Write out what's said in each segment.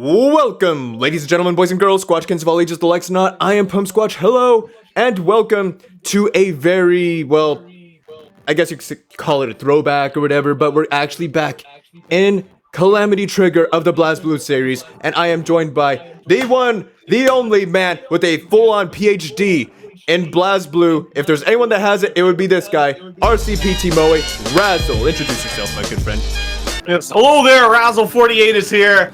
Welcome, ladies and gentlemen, boys and girls, Squatchkins of all ages, the likes and not. I am Pump Squatch. Hello, and welcome to a very, well, I guess you could call it a throwback or whatever, but we're actually back in Calamity Trigger of the BlazBlue series, and I am joined by the one, the only man with a full-on PhD in BlazBlue. If there's anyone that has it, it would be this guy, RCPT Moe Razzle. Introduce yourself, my good friend. Yes. Hello there, Razzle48 is here.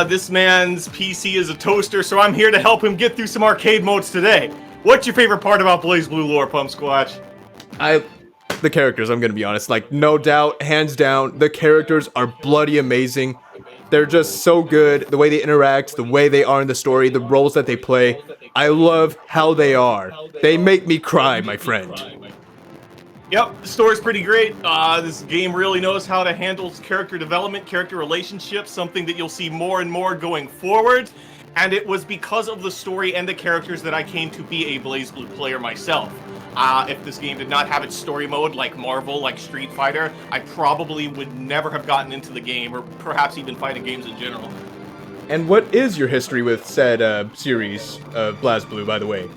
This man's PC is a toaster, so I'm here to help him get through some arcade modes today. What's your favorite part about BlazBlue lore, Pump Squatch? The characters, I'm gonna be honest, like, no doubt, hands down, the characters are bloody amazing. They're just so good, the way they interact, the way they are in the story, the roles that they play. I love how they are. They make me cry, my friend. Yep, the story's pretty great. This game really knows how to handle character development, character relationships, something that you'll see more and more going forward. And it was because of the story and the characters that I came to be a BlazBlue player myself. If this game did not have its story mode like Marvel, like Street Fighter, I probably would never have gotten into the game, or perhaps even fighting games in general. And what is your history with said series of BlazBlue, by the way?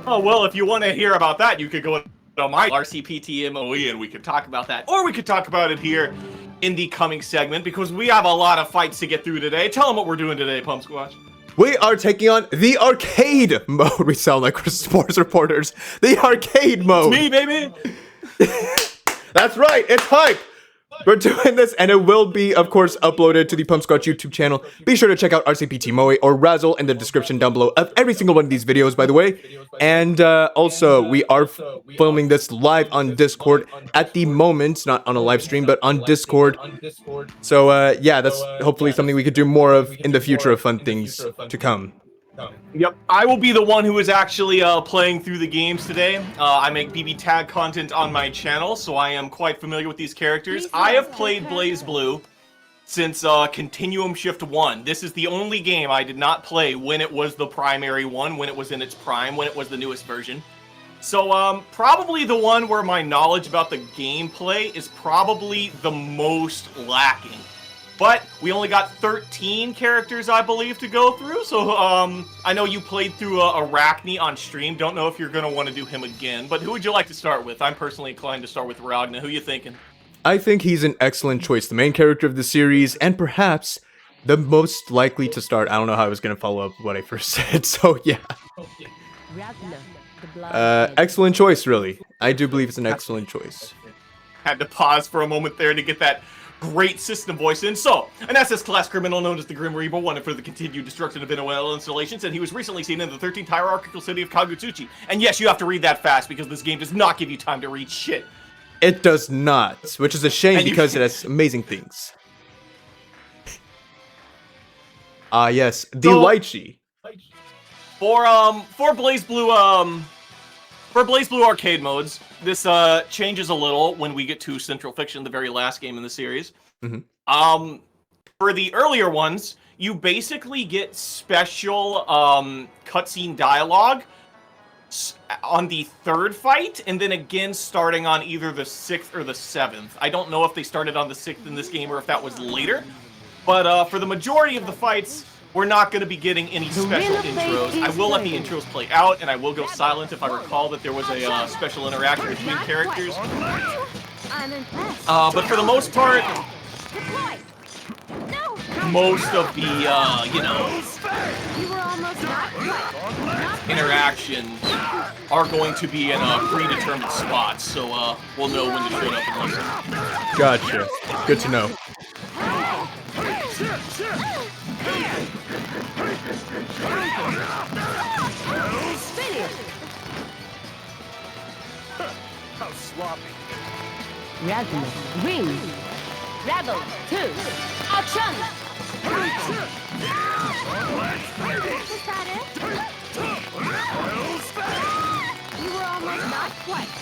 Oh, well, if you want to hear about that, you could go on my RCPT Moe and we could talk about that. Or we could talk about it here in the coming segment, because we have a lot of fights to get through today. Tell them what we're doing today, Pump Squatch. We are taking on the arcade mode. We sound like we're sports reporters. The arcade mode. It's me, baby. That's right. It's hype. We're doing this, and it will be, of course, uploaded to the Pump Squatch YouTube channel. Be sure to check out RCPT Moe or Razzle in the description down below of every single one of these videos, by the way. And also, we are filming this live on Discord at the moment, not on a live stream, but on Discord. So, yeah, that's hopefully something we could do more of in the future of fun things to come. Yep, I will be the one who is actually playing through the games today. I make BB tag content on my channel, so I am quite familiar with these characters. I have played BlazBlue since Continuum Shift 1. This is the only game I did not play when it was the primary one, when it was in its prime, when it was the newest version. So, probably the one where my knowledge about the gameplay is probably the most lacking. But we only got 13 characters, I believe, to go through. So, I know you played through Arachne on stream. Don't know if you're going to want to do him again. But who would you like to start with? I'm personally inclined to start with Ragna. Who you thinking? I think he's an excellent choice. The main character of the series, and perhaps the most likely to start. I don't know how I was going to follow up what I first said. So, yeah. Excellent choice, really. I do believe it's an excellent choice. Had to pause for a moment there to get that great system voice in. So, an SS class criminal known as the Grim Reaper wanted for the continued destruction of NOL installations, and he was recently seen in the 13th hierarchical city of Kagutsuchi. And yes, you have to read that fast because this game does not give you time to read shit. It does not, which is a shame because it has amazing things. Yes, the lychee. For BlazBlue arcade modes, this changes a little when we get to Central Fiction, the very last game in the series. Mm-hmm. For the earlier ones, you basically get special cutscene dialogue on the third fight, and then again starting on either the 6th or the 7th. I don't know if they started on the 6th in this game or if that was later, but for the majority of the fights, we're not going to be getting any special intros. I will let the intros play out, and I will go silent if I recall that there was a special interaction between characters. But for the most part, most of the, interactions are going to be in predetermined spots, so we'll know when to shut up and listen. Gotcha. Good to know. How sloppy. Ragnar, ring. Rebel, 2. Action! Is that it? You were almost not quite.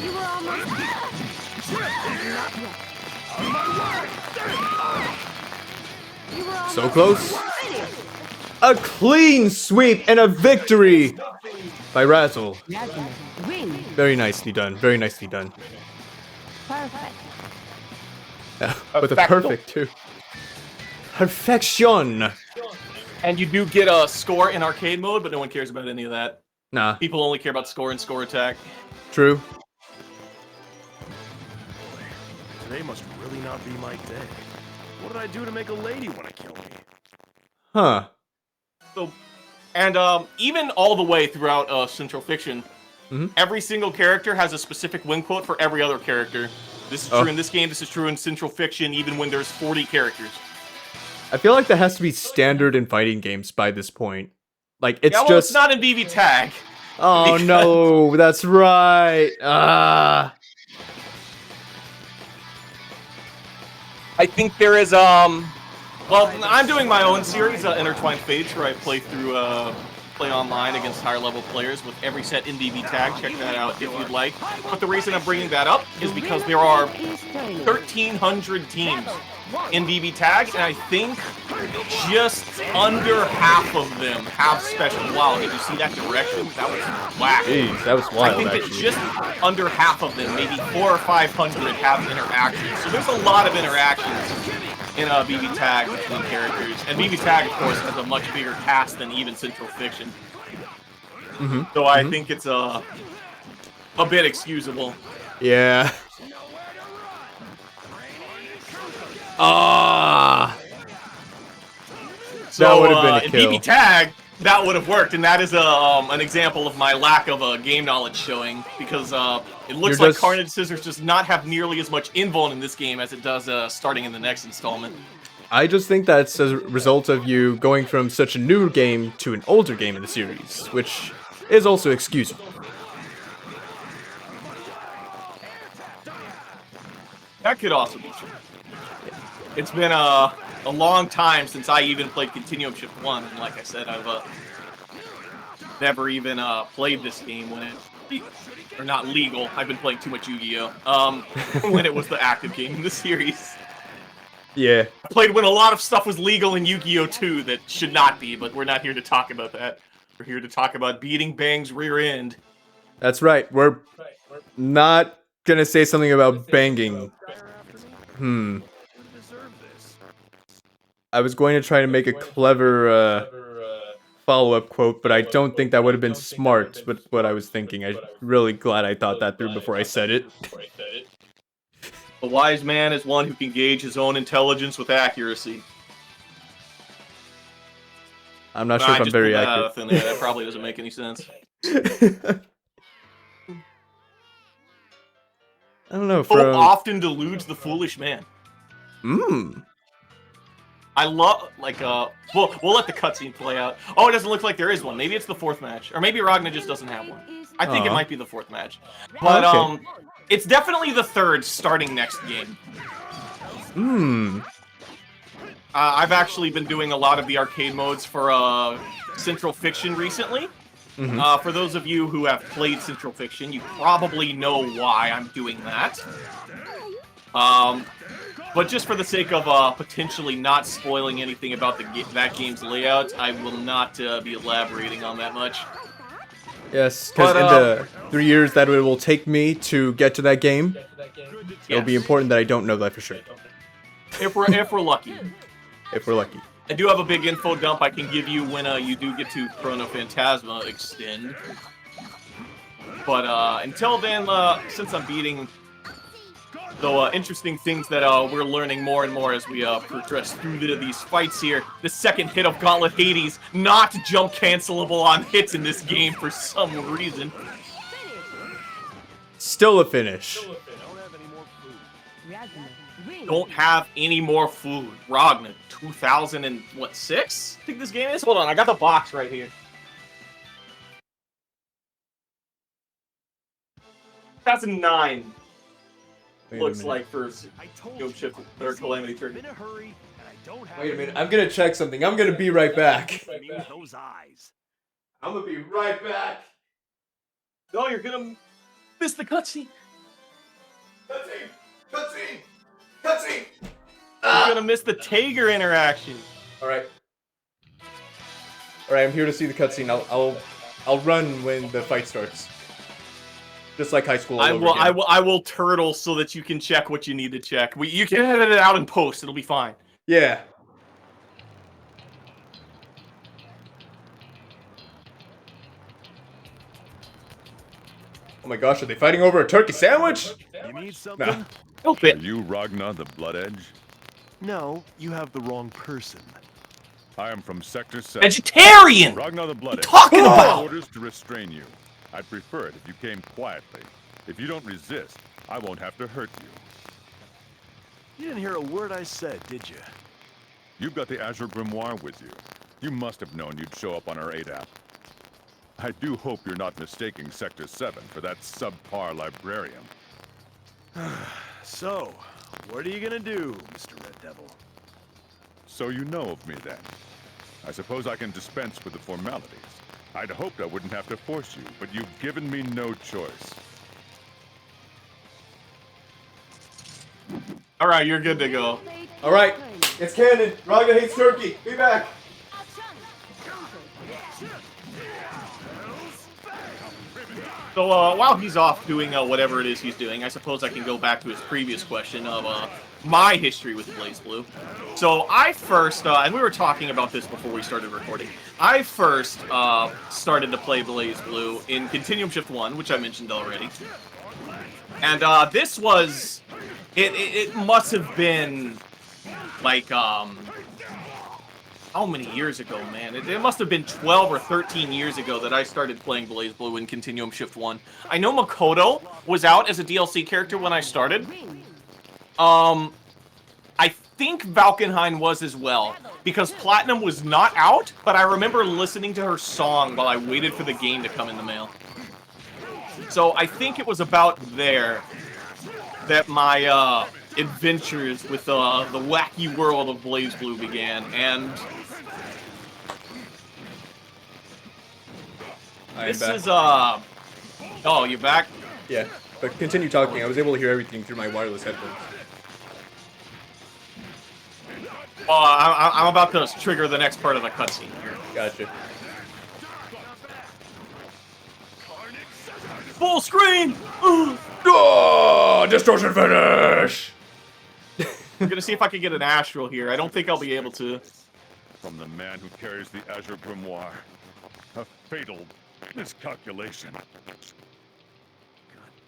You were almost not yet. You were almost So close. A clean sweep and a victory by Razzle. Ring. Very nicely done. Very nicely done. Perfect. With a Perfecto. perfect too. Perfection. And you do get a score in arcade mode, but no one cares about any of that. Nah, People only care about score and score attack. true. Today must really not be my day. What did I do to make a lady want to kill me? Huh. So, and even all the way throughout Central Fiction, every single character has a specific win quote for every other character. This is true in this game, this is true in Central Fiction, even when there's 40 characters. I feel like that has to be standard in fighting games by this point. Like, it's Yeah, well, just... it's not in BB Tag. Oh, because- no, that's right. Ah. I think there is, well, I'm doing my own series, Intertwined Fates, where I play through, play online against higher level players with every set in BB Tag. Check that out if you'd like. But the reason I'm bringing that up is because there are 1,300 teams in BB Tag, and I think just under half of them have special. Wow, did you see that direction? That was whack. Jeez, that was I wild, think that actually. just under half of them, maybe 400 or 500, have interactions. So there's a lot of interactions in BB Tag between characters. And BB Tag, of course, has a much bigger cast than even Central Fiction. So I think it's a bit excusable. Yeah. Ah. So That would've been a in kill. BB Tag, that would have worked, and that is an example of my lack of game knowledge showing, because it looks You're like just- Carnage Scissors does not have nearly as much invuln in this game as it does starting in the next installment. I just think that's a result of you going from such a new game to an older game in the series, which is also excusable. That could also be true. It's been a long time since I even played Continuum Shift 1, and like I said, I've never even played this game when it... Or not legal, I've been playing too much Yu-Gi-Oh! When it was the active game in the series. Yeah. I played when a lot of stuff was legal in Yu-Gi-Oh! 2 that should not be, but we're not here to talk about that. We're here to talk about beating Bang's rear end. That's right. We're not gonna say something about banging. I was going to try to make a clever follow-up quote, but I don't think that would have been smart with what I was thinking. I'm really glad I thought that through before I said it. A wise man is one who can gauge his own intelligence with accuracy. I'm not sure if I'm very accurate. That probably doesn't make any sense. I don't know. Hope often deludes the foolish man. I love, like, we'll let the cutscene play out. Oh, it doesn't look like there is one. Maybe it's the fourth match. Or maybe Ragna just doesn't have one. I think it might be the fourth match. But, Okay. it's definitely the third starting next game. I've actually been doing a lot of the arcade modes for, Central Fiction recently. For those of you who have played Central Fiction, you probably know why I'm doing that. But just for the sake of potentially not spoiling anything about that game's layout, I will not be elaborating on that much. Yes, because But, in the 3 years that it will take me to get to that game, it'll be Yes. important that I don't know that for sure. If we're lucky. If we're lucky. I do have a big info dump I can give you when you do get to Chrono Phantasma Extend. But until then, since I'm beating the interesting things that we're learning more and more as we progress through these fights here, the second hit of Gauntlet Hades, not jump cancelable on hits in this game for some reason. Still a finish. Don't have any more food. Ragna, 2006? I think this game is? Hold on, I got the box right here. 2009. Wait a Looks minute. like for I told Go you, Shift this or is Calamity I'm Trigger. in a hurry, and I don't have Wait a minute. any I'm gonna check something. I'm gonna be right back. I mean, those eyes. I'm gonna be right back. No, you're gonna miss the cutscene. Cutscene! Cutscene! Cutscene! You're gonna miss the Tager interaction. Alright. Alright, I'm here to see the cutscene. I'll run when the fight starts. Just like high school all I over will, again. I will turtle so that you can check what you need to check. You can edit it out in post. It'll be fine. Yeah. Oh my gosh, are they fighting over a turkey sandwich? You need something? Nah. Help Are it. you Ragnar the Blood Edge? No, you have the wrong person. I am from Sector 7. Vegetarian. Ragnar the Blood Edge. Talking I have about. orders to restrain you. I'd prefer it if you came quietly. If you don't resist, I won't have to hurt you. You didn't hear a word I said, did you? You've got the Azure Grimoire with you. You must have known you'd show up on our ADAP. I do hope you're not mistaking Sector 7 for that subpar librarian. So, what are you gonna do, Mr. Red Devil? So you know of me then. I suppose I can dispense with the formalities. I'd hoped I wouldn't have to force you, but you've given me no choice. All right, you're good to go. All right, it's canon. Ragnar hates turkey. Be back. So while he's off doing whatever it is he's doing, I suppose I can go back to his previous question of my history with BlazBlue. So I first, and we were talking about this before we started recording, I first started to play BlazBlue in Continuum Shift 1, which I mentioned already. And this was, it must have been like, how many years ago, man? It must have been 12 or 13 years ago that I started playing BlazBlue in Continuum Shift 1. I know Makoto was out as a DLC character when I started. I think Valkenhayn was as well, because Platinum was not out, but I remember listening to her song while I waited for the game to come in the mail. So I think it was about there that my adventures with the wacky world of BlazBlue began, and this back. is oh, you back? Yeah, but continue talking. I was able to hear everything through my wireless headphones. I'm about to trigger the next part of the cutscene here. Gotcha. Full screen! Oh, distortion finish! I'm gonna see if I can get an astral here. I don't think I'll be able to. From the man who carries the Azure Grimoire. A fatal miscalculation. God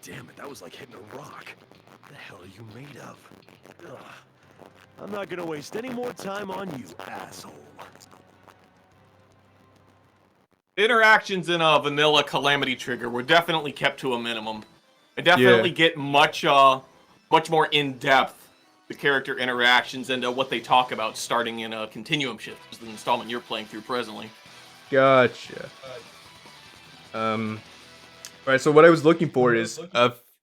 damn it, that was like hitting a rock. What the hell are you made of? Ugh. I'm not gonna waste any more time on you, asshole. Interactions in a vanilla Calamity trigger were definitely kept to a minimum. I definitely get much more in-depth the character interactions and what they talk about starting in a Continuum Shift, which is the installment you're playing through presently. Gotcha. Alright, so what I was looking for is,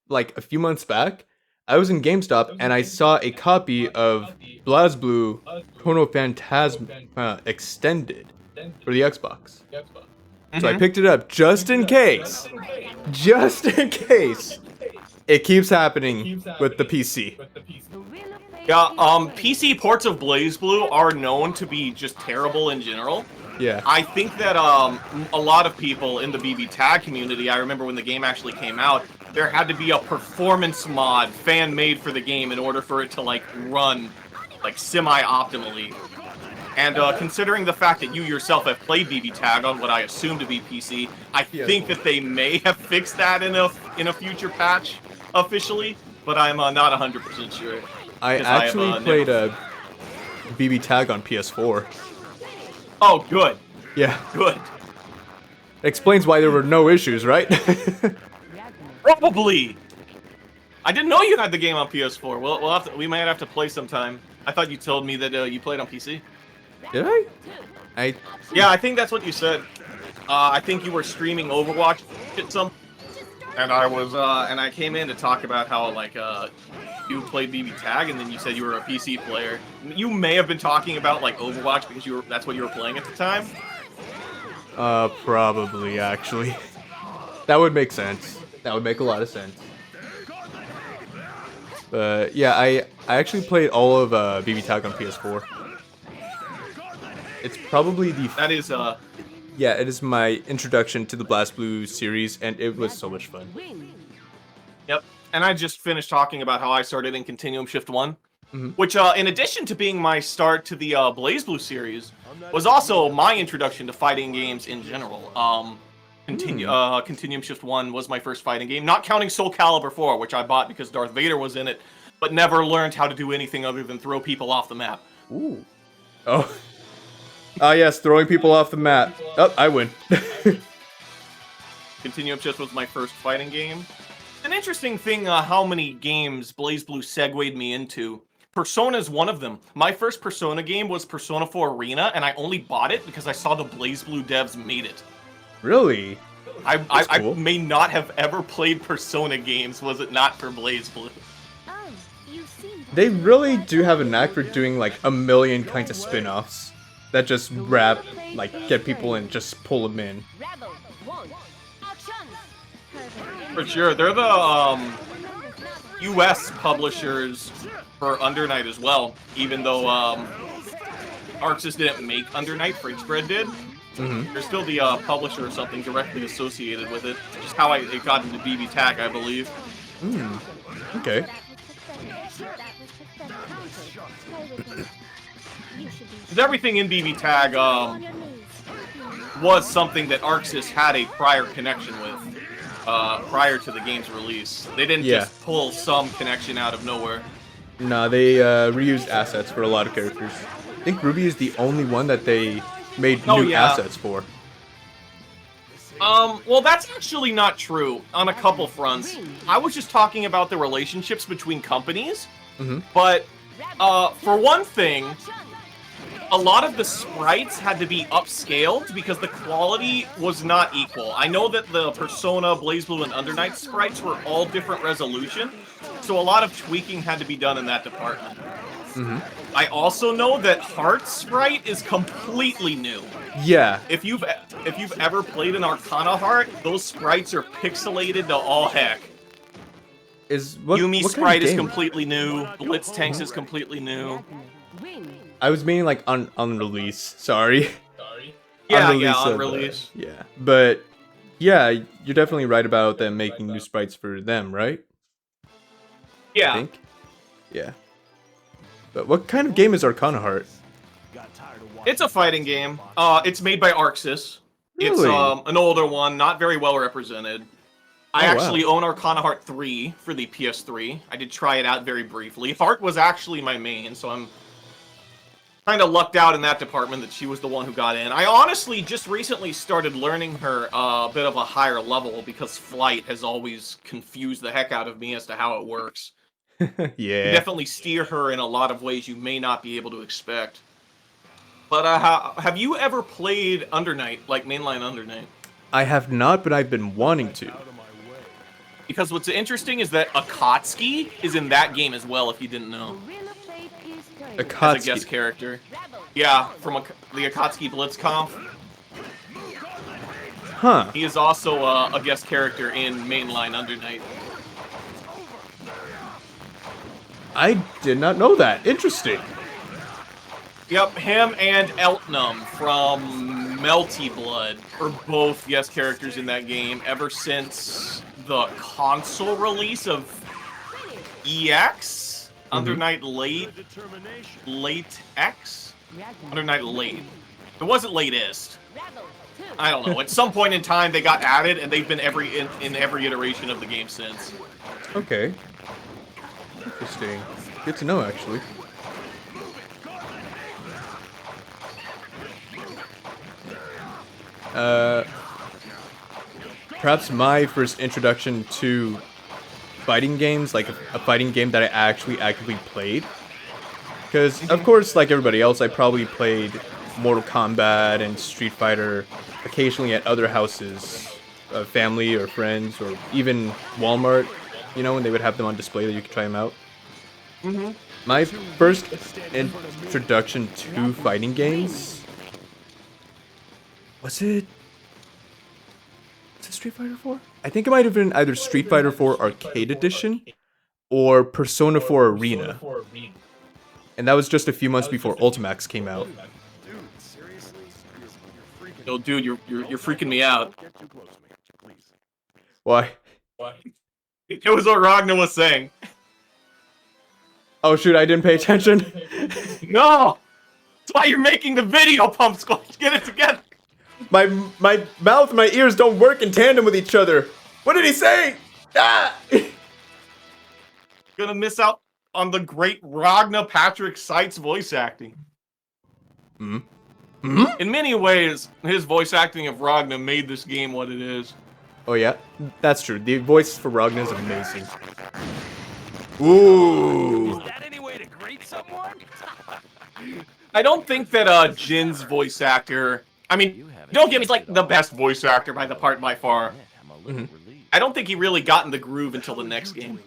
like a few months back, I was in GameStop and I saw a copy of BlazBlue Chrono Phantasm Extended for the Xbox. So I picked it up just in case. Just in case. It keeps happening with the PC. Yeah, PC ports of BlazBlue are known to be just terrible in general. Yeah. I think that a lot of people in the BB Tag community, I remember when the game actually came out, there had to be a performance mod fan-made for the game in order for it to like run like semi-optimally. And considering the fact that you yourself have played BB Tag on what I assume to be PC, I think that they may have fixed that in a future patch officially, but I'm not 100% sure. I actually played BB Tag on PS4. Oh, good. Yeah. Good. Explains why there were no issues, right? Probably. I didn't know you had the game on PS4. We might have to play sometime. I thought you told me that you played on PC. Did I? Yeah, I think that's what you said. I think you were streaming Overwatch at some, and I came in to talk about how like you played BB Tag, and then you said you were a PC player. You may have been talking about like Overwatch because that's what you were playing at the time. Probably actually. That would make sense. That would make a lot of sense. But yeah, I actually played all of BB Tag on PS4. It's probably That is yeah, it is my introduction to the BlazBlue series, and it was so much fun. Yep. And I just finished talking about how I started in Continuum Shift 1, which, in addition to being my start to the BlazBlue series, was also my introduction to fighting games in general. Continuum Shift 1 was my first fighting game, not counting Soul Calibur 4, which I bought because Darth Vader was in it, but never learned how to do anything other than throw people off the map. Ooh. Oh. Ah, yes, throwing people off the map. Oh, I win. Continuum Shift was my first fighting game. An interesting thing how many games BlazBlue segued me into. Persona is one of them. My first Persona game was Persona 4 Arena, and I only bought it because I saw the BlazBlue devs made it. Really? I cool. may not have ever played Persona games was it not for BlazBlue. Oh, you seem to They really do have a knack for doing like a million kinds of spin-offs that just wrap, like, get people and just pull them in. Rebel 1. Action! For sure, they're the US publishers for Under Night as well, even though Arxis didn't make Under Night, Freakspread did. They're still the publisher or something directly associated with it. Just how it got into BB Tag, I believe. Okay. Because everything in BB Tag was something that Arxis had a prior connection with prior to the game's release. They didn't just pull some connection out of nowhere. Nah, they reused assets for a lot of characters. I think Ruby is the only one that they made new assets for. Well, that's actually not true on a couple fronts. I was just talking about the relationships between companies, but for one thing, a lot of the sprites had to be upscaled because the quality was not equal. I know that the Persona, BlazBlue, and Under Night sprites were all different resolution, so a lot of tweaking had to be done in that department. I also know that Heart's sprite is completely new. Yeah. If you've ever played an Arcana Heart, those sprites are pixelated to all heck. what Yumi's kind of sprite is game? completely new. Blitz Tanks is completely new. I was meaning like on release. Sorry. Yeah, of, on release. Yeah, but yeah, you're definitely right about them making new sprites for them, right? I Yeah. think. Yeah. But what kind of game is Arcana Heart? It's a fighting game. It's made by Arxis. It's Really? an older one, not very well represented. I Oh, actually wow. own Arcana Heart 3 for the PS3. I did try it out very briefly. Heart was actually my main, so I'm kind of lucked out in that department that she was the one who got in. I honestly just recently started learning her a bit of a higher level because Flight has always confused the heck out of me as to how it works. You Yeah. definitely steer her in a lot of ways you may not be able to expect. But have you ever played Under Night, like mainline Under Night? I have not, but I've been wanting to. Because what's interesting is that Akatsuki is in that game as well, if you didn't know. As a Akatsuki. guest character. Yeah, from the Akatsuki Blitzkampf. Huh. He is also a guest character in mainline Under Night. I did not know that. Interesting. Yep, him and Eltnum from Melty Blood are both guest characters in that game ever since the console release of EX? Under Night Late X? Under Night Late. It wasn't latest. I don't know. At some point in time, they got added, and they've been in every iteration of the game since. Okay. Interesting. Good to know, actually. Perhaps my first introduction to fighting games, like a fighting game that I actually actively played. Because, of course, like everybody else, I probably played Mortal Kombat and Street Fighter occasionally at other houses, family or friends, or even Walmart, you know, when they would have them on display that you could try them out. My first introduction to fighting games, was it Street Fighter 4? I think it might have been either Street Fighter 4 Arcade Edition or Persona 4 Arena. And that was just a few months before Ultimax came out. Yo, dude, you're freaking me out. Why? It was what Ragnar was saying. Oh shoot, I didn't pay attention. No! That's why you're making the video, Pump Squatch. Get it together. My mouth and my ears don't work in tandem with each other. What did he say? Ah! Gonna miss out on the great Ragnar Patrick Seitz voice acting. In many ways, his voice acting of Ragnar made this game what it is. Oh yeah, that's true. The voice for Ragnar is amazing. Ooh. Is that any way to greet someone? I don't think that Jin's voice actor. I mean, don't get me, he's like the best voice actor by far. I don't think he really got in the groove until the next game.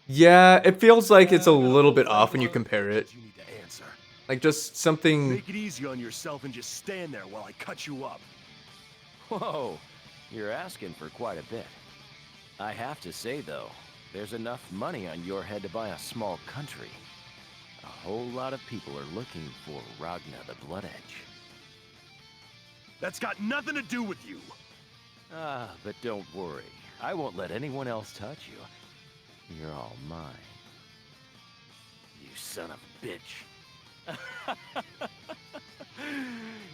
Yeah, it feels like it's a little bit off when you compare it. You need to answer. Like just something. Make it easy on yourself and just stand there while I cut you up. Whoa, you're asking for quite a bit. I have to say, though, there's enough money on your head to buy a small country. A whole lot of people are looking for Ragnar the Blood Edge. That's got nothing to do with you. Ah, but don't worry. I won't let anyone else touch you. You're all mine. You son of a bitch.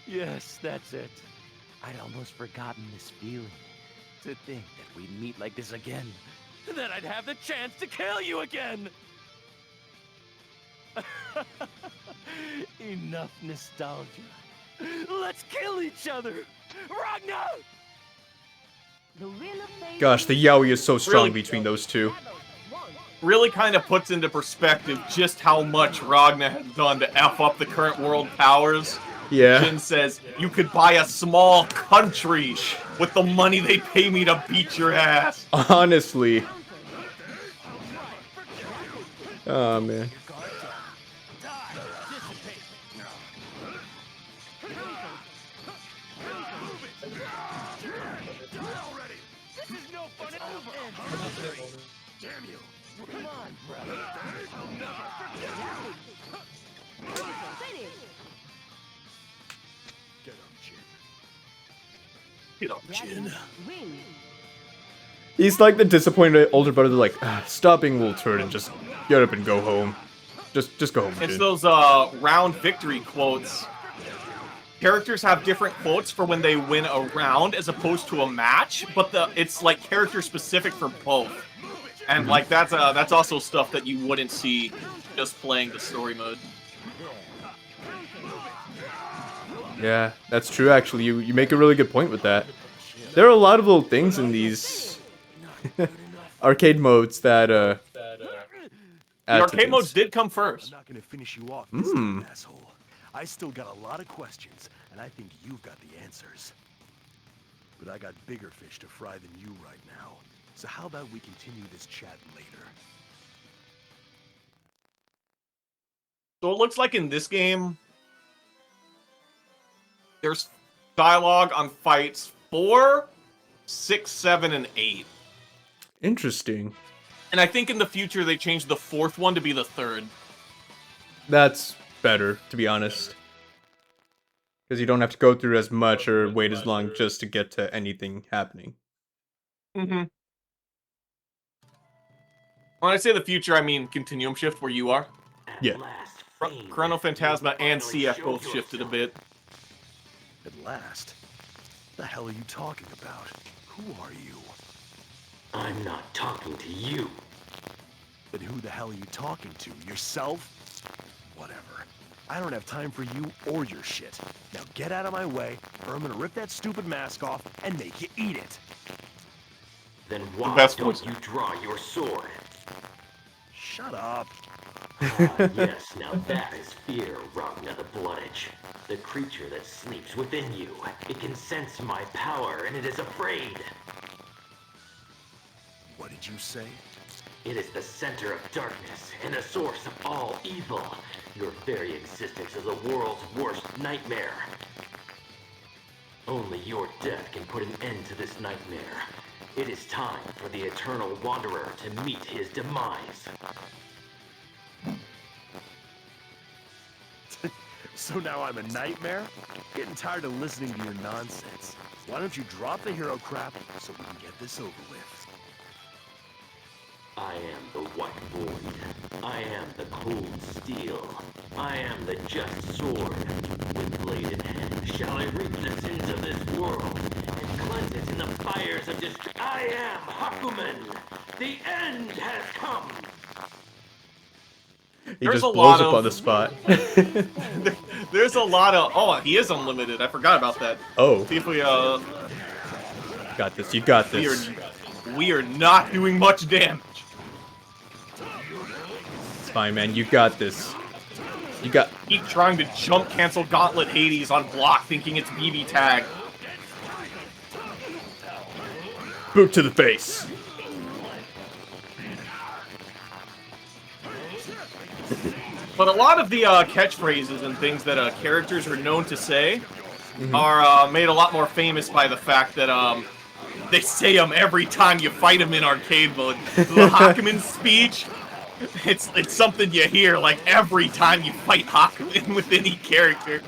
Yes, that's it. I'd almost forgotten this feeling. To think that we'd meet like this again. That I'd have the chance to kill you again! Enough nostalgia. Let's kill each other! Ragnar! The wheel of fate. Gosh, the yaoi is so strong Really? between those two. Really kind of puts into perspective just how much Ragnar has done to F up the current world powers. Yeah. Jin says, you could buy a small country with the money they pay me to beat your ass. Honestly. Oh man. Finish. Get up, Jin. Win. He's like the disappointed older brother, like, ah, stop being a little turd and just get up and go home. Just go home, It's kid. those round victory quotes. Characters have different quotes for when they win a round as opposed to a match, but it's like character specific for both. And like that's also stuff that you wouldn't see just playing the story mode. Yeah, that's true actually. You make a really good point with that. There are a lot of little things in these arcade modes that The add to arcade things. modes did come first. I'm not gonna finish you off this time, asshole. I still got a lot of questions, and I think you've got the answers. But I got bigger fish to fry than you right now. So how about we continue this chat later? So it looks like in this game, there's dialogue on fights 4, 6, 7, and 8. Interesting. And I think in the future they changed the 4th one to be the 3rd. That's better, to be honest. Because you don't have to go through as much or wait as long just to get to anything happening. Mm-hmm. When I say the future, I mean Continuum Shift, where you are. Yeah. Chrono Phantasma and CF both shifted a bit. At last? The hell are you talking about? Who are you? I'm not talking to you. Then who the hell are you talking to? Yourself? Whatever. I don't have time for you or your shit. Now get out of my way, or I'm gonna rip that stupid mask off and make you eat it. Then why best don't voice. you draw your sword? Shut up. Ah, yes, now that is fear, Ragnar the Blood Edge. The creature that sleeps within you. It can sense my power, and it is afraid. What did you say? It is the center of darkness and the source of all evil. Your very existence is the world's worst nightmare. Only your death can put an end to this nightmare. It is time for the Eternal Wanderer to meet his demise. So now I'm a nightmare? Getting tired of listening to your nonsense. Why don't you drop the hero crap so we can get this over with? I am the white void. I am the cold steel. I am the just sword. With blade in hand, shall I reap the sins of this world and cleanse it in the fires of destruction. I am Hakumen. The end has come. He There's just a blows lot up of- on the spot. There's a lot of... Oh, he is unlimited. I forgot about that. Oh, See if we, got this. You got this. we are not doing much damage. It's fine, man. You got this. You got. Keep trying to jump cancel Gauntlet Hades on block, thinking it's BB tag. Boot to the face. But a lot of the catchphrases and things that characters are known to say are made a lot more famous by the fact that they say them every time you fight them in arcade mode. The Hakumen speech, it's something you hear like every time you fight Hakumen with any character.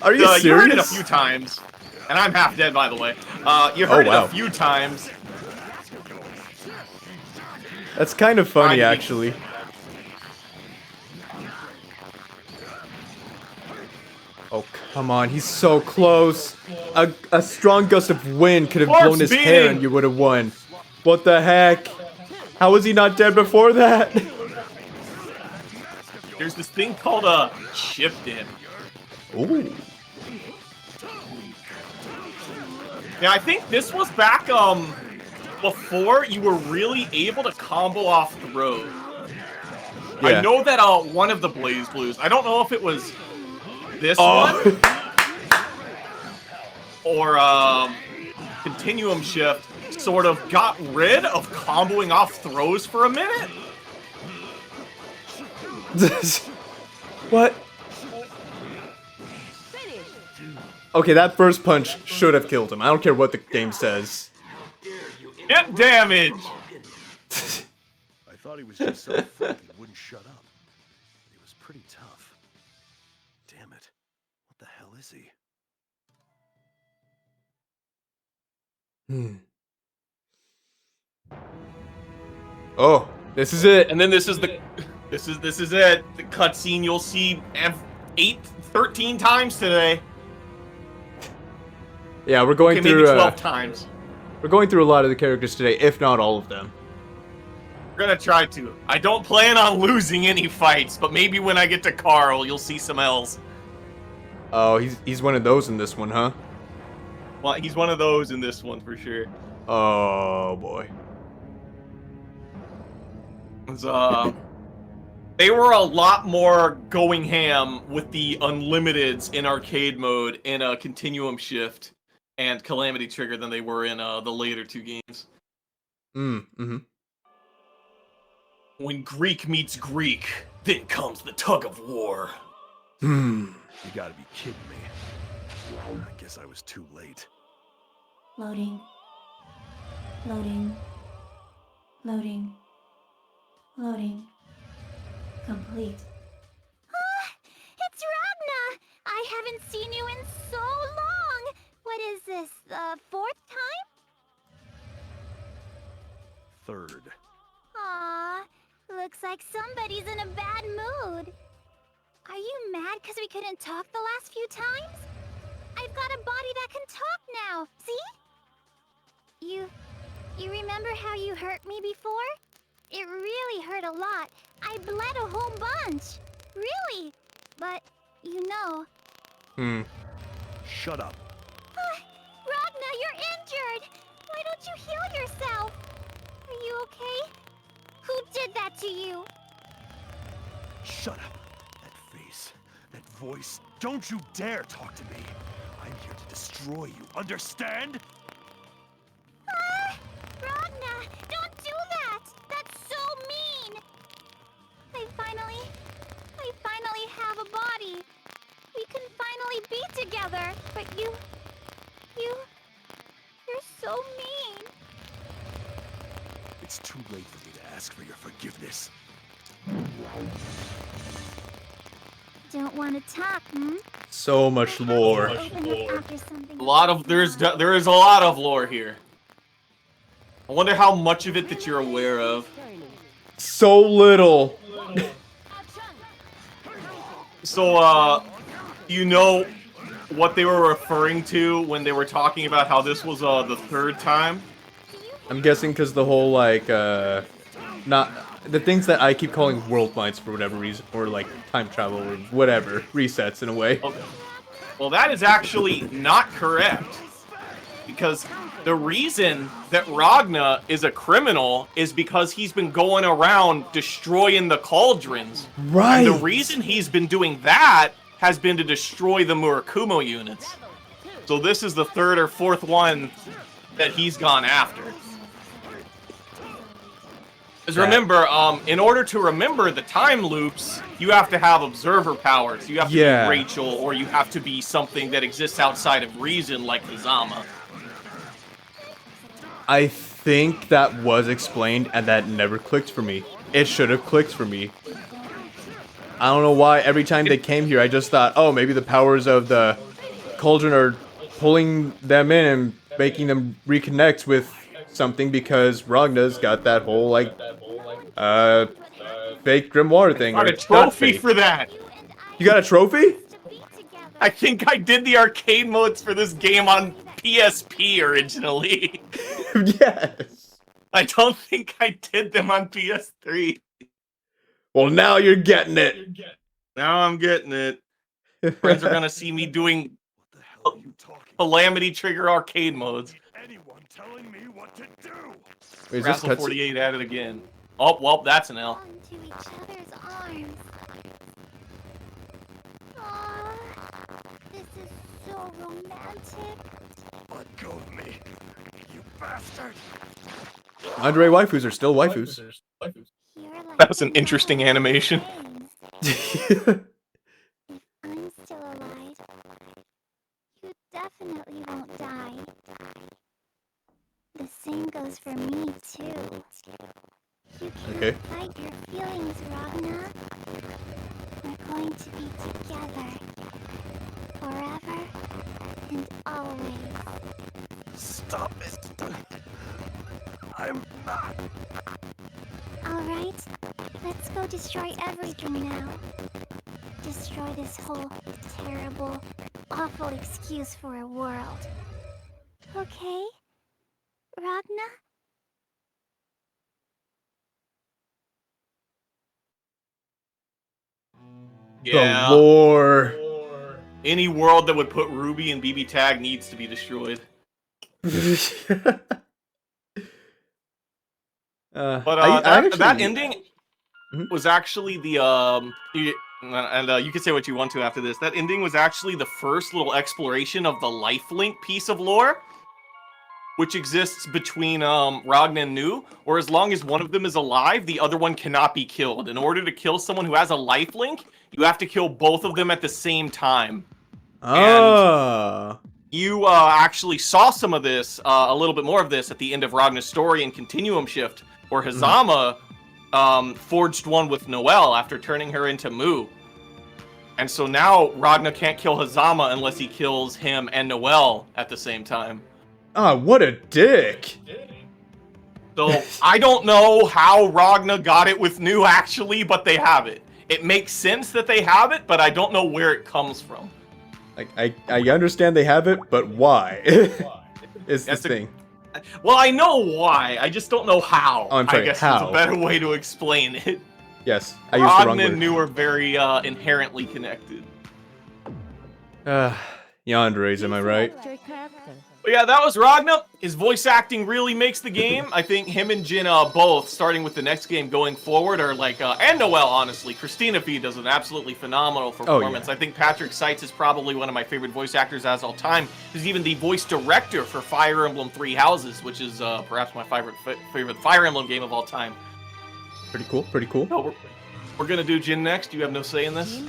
Are you serious? You heard it a few times, and I'm half dead by the way. You heard wow. it a few times. That's kind of funny, I- actually. Oh, come on. He's so close. A strong gust of wind could have Corpse blown his hair beating! and you would have won. What the heck? How was he not dead before that? There's this thing called shift in. Ooh. Yeah, I think this was back before you were really able to combo off throws. Yeah. I know that one of the BlazBlues, I don't know if it was this Oh. one or Continuum Shift sort of got rid of comboing off throws for a minute. What? Okay, that first punch should have killed him. I don't care what the game says. Hit damage! I thought he was just so frank he wouldn't shut up. He was pretty tough. Damn it. What the hell is he? Oh, this is it. And then this is it. The cutscene you'll see 13 times today. Yeah, we're going Okay, through maybe 12 times. we're going through a lot of the characters today, if not all of them. We're gonna try to. I don't plan on losing any fights, but maybe when I get to Carl, you'll see some L's. Oh, he's one of those in this one, huh? Well, he's one of those in this one for sure. Oh boy. They were a lot more going ham with the unlimiteds in arcade mode in a Continuum Shift and Calamity Trigger than they were in the later two games. Mm-hmm. When Greek meets Greek, then comes the tug of war. Hmm. You gotta be kidding me. I guess I was too late. Loading. Loading. Loading. Loading. Complete. It's Ragna! I haven't seen you in so long! What is this, the fourth time? Third. Aw, looks like somebody's in a bad mood. Are you mad because we couldn't talk the last few times? I've got a body that can talk now, see? You remember how you hurt me before? It really hurt a lot. I bled a whole bunch. Really. But, you know. Shut up. Ragna, you're injured! Why don't you heal yourself? Are you okay? Who did that to you? Shut up. That face, that voice. Don't you dare talk to me. I'm here to destroy you. Understand? Ragna, don't do that! That's so mean! I finally have a body. We can finally be together. But you're so mean. It's too late for me to ask for your forgiveness. Don't want to talk, hmm? So much lore. Open up after something. There is a lot of lore here. I wonder how much of it that you're aware of. so little. So, you know what they were referring to when they were talking about how this was the third time? I'm guessing because the whole like not the things that I keep calling world minds for whatever reason, or like time travel or whatever resets in a way. Okay. Well, that is actually not correct. Because the reason that Ragna is a criminal is because he's been going around destroying the cauldrons. Right. And the reason he's been doing that has been to destroy the Murakumo units. So this is the third or fourth one that he's gone after. Because remember, in order to remember the time loops, you have to have observer powers. You have to be Rachel, or you have to be something that exists outside of reason, like Hazama. I think that was explained, and that never clicked for me. It should have clicked for me. I don't know why every time they came here, I just thought, oh, maybe the powers of the cauldron are pulling them in and making them reconnect with something, because Ragna's got that whole, like, fake grimoire thing. I got a trophy for that! You got a trophy? I think I did the arcade modes for this game on PSP originally. Yes. I don't think I did them on PS3. Well, now you're getting it. Now I'm getting it. Friends are gonna see me doing Calamity Trigger arcade modes. Anyone telling me what to do? Wait, is this Wrestle 48 at it again. Oh, well, that's an L. Onto each other's arms. Aww, this is so romantic. Let go of me, you bastard! Andre waifus are still waifus. You're like That was an one of interesting my animation. friends. I'm still alive. You definitely won't die. The same goes for me, too. You can't Okay. fight your feelings, Ragna. We're going to be together. Forever and always. Stop it! I'm not. Alright, let's go destroy everything now. Destroy this whole terrible, awful excuse for a world. Okay? Ragna? The lore. Any world that would put Ruby and BB Tag needs to be destroyed. But that ending was actually the you can say what you want to after this. That ending was actually the first little exploration of the lifelink piece of lore, which exists between Ragna and Nu, or as long as one of them is alive, the other one cannot be killed. In order to kill someone who has a lifelink, you have to kill both of them at the same time. Oh. You actually saw some of this, a little bit more of this at the end of Ragna's story in Continuum Shift, where Hazama forged one with Noelle after turning her into Mu. And so now Ragna can't kill Hazama unless he kills him and Noelle at the same time. Ah, what a dick. So I don't know how Ragna got it with Nu actually, but they have it. It makes sense that they have it, but I don't know where it comes from. Like, I understand they have it, but why? Is the thing. Well, I know why. I just don't know how. Oh, I'm sorry, I guess how? is a better way to explain it. Yes, I used the wrong Ragna and word. Nu are very inherently connected. Yandera's, am I right? But yeah, that was Ragna. His voice acting really makes the game. I think him and Jin both, starting with the next game going forward, are like, and Noelle, honestly. Christina P does an absolutely phenomenal performance. I think Patrick Seitz is probably one of my favorite voice actors as all time. He's even the voice director for Fire Emblem Three Houses, which is perhaps my favorite Fire Emblem game of all time. Pretty cool, pretty cool. No, we're gonna do Jin next. Do you have no say in this?